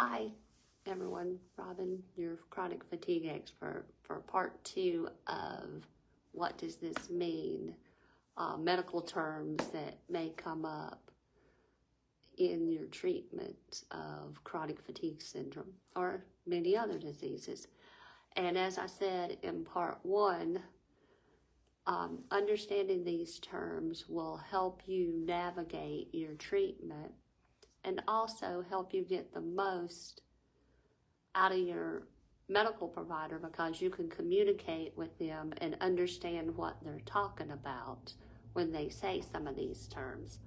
Hi, everyone. Robin, your chronic fatigue expert, for part 2 of what does this mean, medical terms that may come up in your treatment of chronic fatigue syndrome or many other diseases. And as I said in part 1, understanding these terms will help you navigate your treatment and also help you get the most out of your medical provider, because you can communicate with them and understand what they're talking about when they say some of these terms.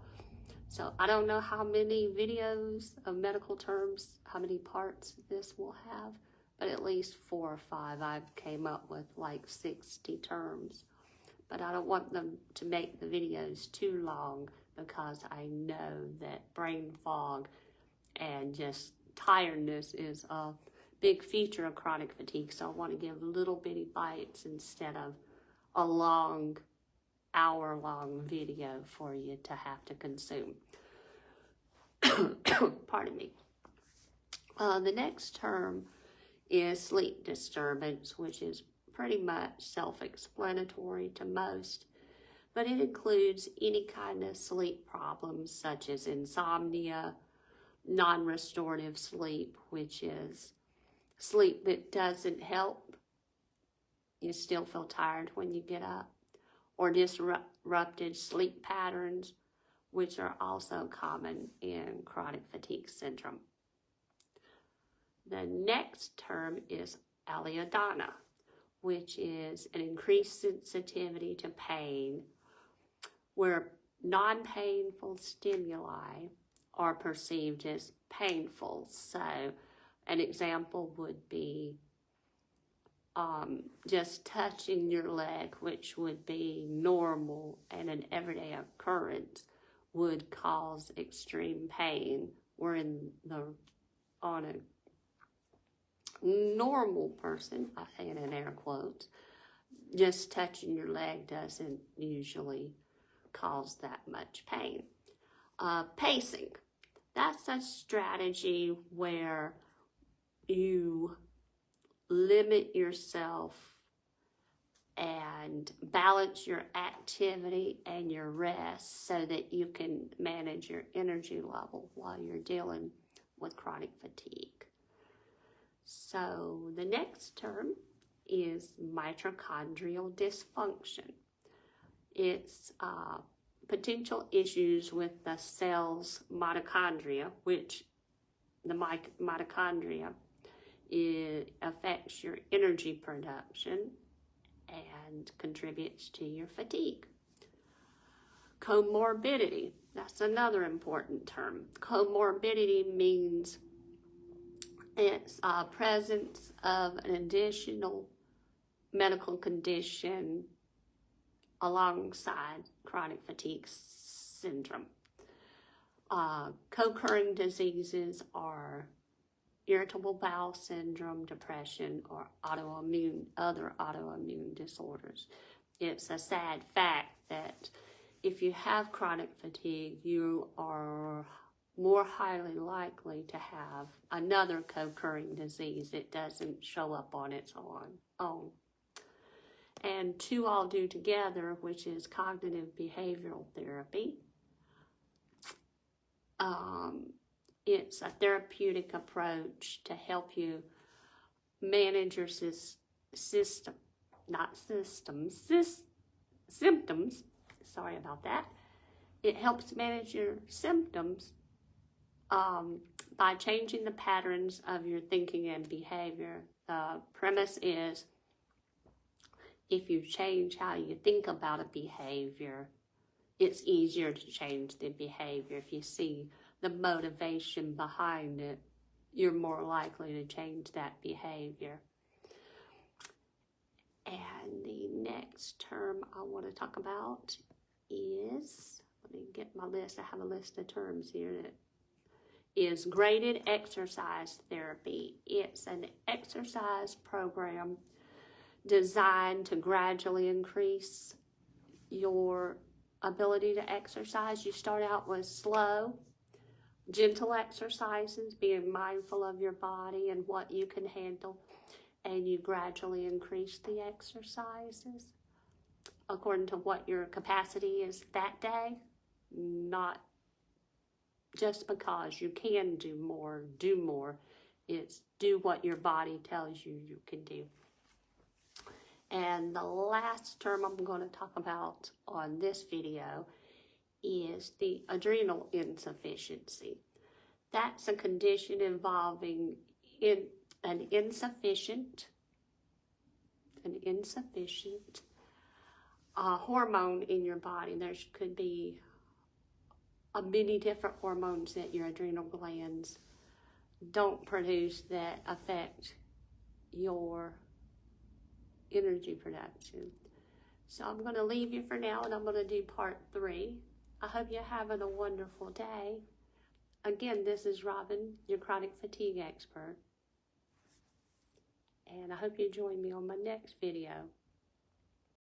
So I don't know how many videos of medical terms, how many parts this will have, but at least 4 or 5. I came up with like 60 terms, but I don't want them to make the videos too long, because I know that brain fog and just tiredness is a big feature of chronic fatigue. So I want to give little bitty bites instead of a long, hour-long video for you to have to consume. Pardon me. The next term is sleep disturbance, which is pretty much self-explanatory to most, but it includes any kind of sleep problems such as insomnia, non-restorative sleep, which is sleep that doesn't help. You still feel tired when you get up, or disrupted sleep patterns, which are also common in chronic fatigue syndrome. The next term is alliodona, which is an increased sensitivity to pain, where non-painful stimuli are perceived as painful. So an example would be just touching your leg, which would be normal and an everyday occurrence, would cause extreme pain, where on a normal person, I say it in air quotes, just touching your leg doesn't usually cause that much pain. Pacing, that's a strategy where you limit yourself and balance your activity and your rest so that you can manage your energy level while you're dealing with chronic fatigue. So the next term is mitochondrial dysfunction. It's potential issues with the cell's mitochondria, which the mitochondria affects your energy production and contributes to your fatigue. Comorbidity, that's another important term. Comorbidity means it's presence of an additional medical condition alongside chronic fatigue syndrome. Co-occurring diseases are irritable bowel syndrome, depression, or other autoimmune disorders. It's a sad fact that if you have chronic fatigue, you are more highly likely to have another co-occurring disease that doesn't show up on its own. And 2 I'll do together, which is cognitive behavioral therapy. It's a therapeutic approach to help you manage your symptoms. Sorry about that. It helps manage your symptoms by changing the patterns of your thinking and behavior. The premise is, if you change how you think about a behavior, it's easier to change the behavior. If you see the motivation behind it, you're more likely to change that behavior. And the next term I want to talk about is, let me get my list, I have a list of terms here, that is graded exercise therapy. It's an exercise program designed to gradually increase your ability to exercise. You start out with slow gentle exercises, being mindful of your body and what you can handle, and you gradually increase the exercises according to what your capacity is that day, not just because you can do more, do more. It's do what your body tells you you can do. And the last term I'm going to talk about on this video is the adrenal insufficiency. That's a condition involving an insufficient hormone in your body. There could be many different hormones that your adrenal glands don't produce that affect your energy production. So I'm going to leave you for now, and I'm going to do part 3. I hope you're having a wonderful day. Again, this is Robin, your chronic fatigue expert. And I hope you join me on my next video.